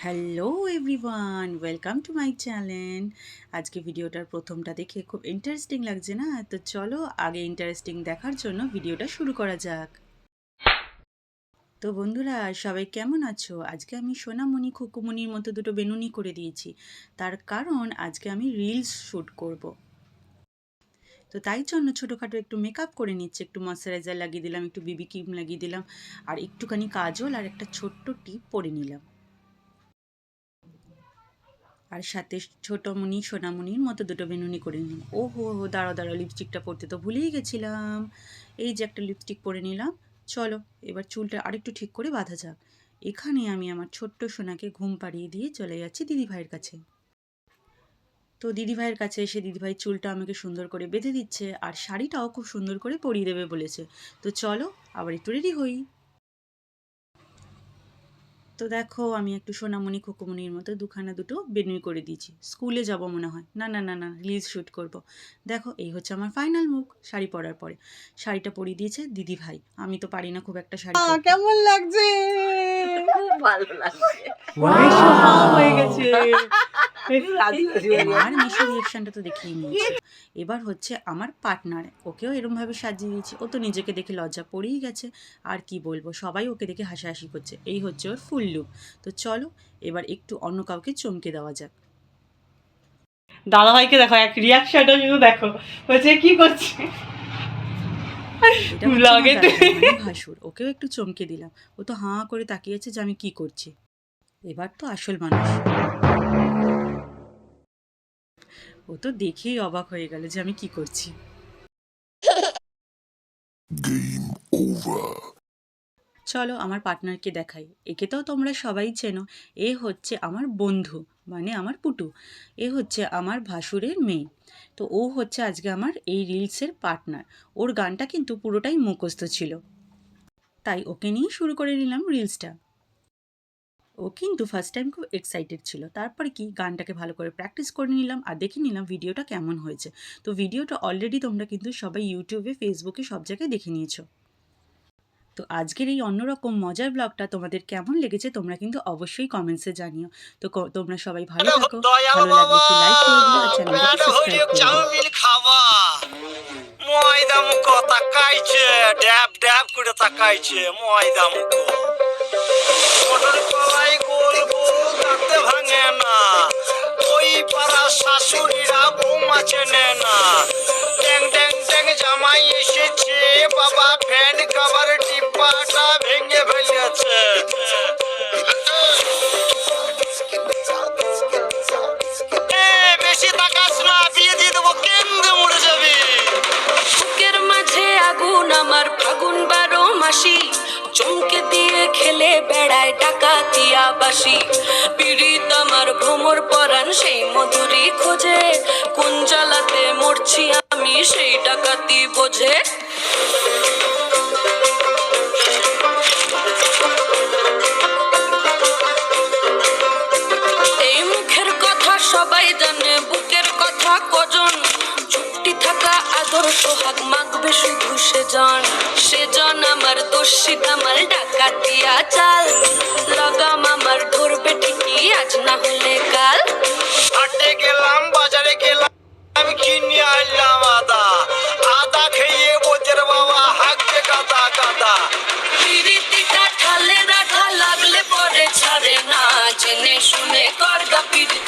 Hello everyone, welcome to my channel. আজকে ভিডিওটার প্রথমটা দেখে খুব ইন্টারেস্টিং লাগছে না? তো চলো আগে ইন্টারেস্টিং দেখার জন্য ভিডিওটা শুরু করা যাক। তো বন্ধুরা, সবাই কেমন আছো? আজকে আমি সোনামণি খুকুমণির মতো দুটো বেনুনি করে দিয়েছি। তার কারণ আজকে আমি রিলস শ্যুট করব। তো তাই জন্য ছোটোখাটো একটু মেকআপ করে নিচ্ছি। একটু ময়শ্চারাইজার লাগিয়ে দিলাম, একটু বিবি ক্রিম লাগিয়ে দিলাম, আর একটুখানি কাজল আর একটা ছোট্ট টিপ পরে নিলাম। আর সাথে ছোটোমণি সোনামণির মতো দুটো বেনুনি করে নিলাম। ও হো হো, দাঁড়াও লিপস্টিকটা পরতে তো ভুলেই গেছিলাম। এই যে একটা লিপস্টিক পরে নিলাম। চলো এবার চুলটা আরেকটু ঠিক করে বাঁধা যাক। এখানে আমি আমার ছোট্ট সোনাকে ঘুম পাড়িয়ে দিয়ে চলে যাচ্ছি দিদিভাইয়ের কাছে। তো দিদিভাইয়ের কাছে এসে দিদিভাই চুলটা আমাকে সুন্দর করে বেঁধে দিচ্ছে, আর শাড়িটাও খুব সুন্দর করে পরিয়ে দেবে বলেছে। তো চলো আবার একটু রেডি হই। তো দেখো আমি একটু সোনামণি খোকুমণির মতো দুটো বেনুনি করে দিয়েছি। স্কুলে যাব মনে হয়, না না না না, রিলস শ্যুট করব। দেখো এই হচ্ছে আমার ফাইনাল মুখ শাড়ি পরার পরে। শাড়িটা পরিয়ে দিয়েছে দিদি ভাই। আমি তো পারি না খুব একটা শাড়ি পরতে। কেমন লাগছে? খুব ভালো লাগছে। হয়ে গেছে। আর মিশো রিয়েকশনটা তো দেখেই নিয়েছি। এবার হচ্ছে আমার পার্টনার, ওকেও এরমভাবে সাজিয়ে দিয়েছি। ও তো নিজেকে দেখে লজ্জা পড়েই গেছে। আর কি বলবো, সবাই ওকে দেখে হাসাহাসি করছে। এই হচ্ছে ওর ফুল লুক। তো চলো এবার একটু অন্য কাউকে চমকে দেওয়া যাক। দাদাভাইকে দেখো, এক রিয়াকশনটা শুধু দেখো, বলছে কি করছে। এটা হচ্ছে আমার দাদাভাই, মানে ভাসুর। ওকেও একটু চমকে দিলাম। ও তো হাঁ করে তাকিয়েছে যে আমি কি করছি। এবার তো আসল মানুষ। ও তো দেখেই অবাক হয়ে গেল যে আমি কি করছি। চলো আমার পার্টনারকে দেখাই। একে তো তোমরা সবাই চেনো। এ হচ্ছে আমার বন্ধু, মানে আমার পুটু। এ হচ্ছে আমার ভাসুরের মেয়ে। তো ও হচ্ছে আজকে আমার এই রিলসের পার্টনার। ওর গানটা কিন্তু পুরোটাই মুখস্থ ছিল, তাই ওকে নিয়ে শুরু করে নিলাম রিলসটা। ও কিন্তু ফার্স্ট টাইম খুব এক্সাইটেড ছিল। তারপরে কি গানটাকে ভালো করে প্র্যাকটিস করে নিলাম আর দেখে নিলাম ভিডিওটা কেমন হয়েছে। তো ভিডিওটা অলরেডি তোমরা কিন্তু সবাই ইউটিউবে, ফেসবুকে সব জায়গায় দেখে নিয়েছো। তো আজকের এই অন্যরকম মজার ব্লগটা তোমাদের কেমন লেগেছে তোমরা কিন্তু অবশ্যই কমেন্টসে জানিও। তো তোমরা সবাই ভালো থাকো। ভালো লাগলে একটু লাইক করে দিও আর চ্যানেলটাকে সাবস্ক্রাইব করে দিও। ময়দা মুখ তাকাইছে, ড্যাব ড্যাব করে তাকাইছে ময়দা মুখ। মোটর কলাই গোল গোল কাটতে ভাঙে না, ওই পাড়া শাশুড়িরা বৌমা চেনে না। ট্যাং ট্যাং ট্যাং জামাই এসেছে, বাবা ফ্যান কভার টিপাটা ভেঙে ফেলেছে। বেশি তাকাস না, বিয়ে দিয়ে দেবো, কেন্দ্রে মরে যাবে। বুকের মাঝে আগুন আমার ফাগুন 12 মাসি, চমকে দিয়ে খেলে বেড়ায় ডাকাতিয়া বাসি। পীড়িত আমার ভ্রমর পরাণ সেই মধুরী খোঁজে, কোন জ্বালাতে মরছি আমি সেই ডাকাতি বোঝে। এই মুখের কথা সবাই জানে, বুকের কথা কজন। চুপটি থাকা আদর সোহাগ মাগবে শুধু সেজন আমার দোষিত আমার ডাকাতিয়া চাল। লাগাম আমার ধরবে ঠিকই আজ না হলে কাল। হাটে গেলাম, বাজারে গেলাম, আমি কিনে আনলাম আদা। আদা খেয়ে বোঝের বাবা হাঁকছে গাদা গাদা। পিরিতিটা ঠালে রাখা লাগলে পরে ছাড়ে না, জেনে শুনে করগা পিরিতি।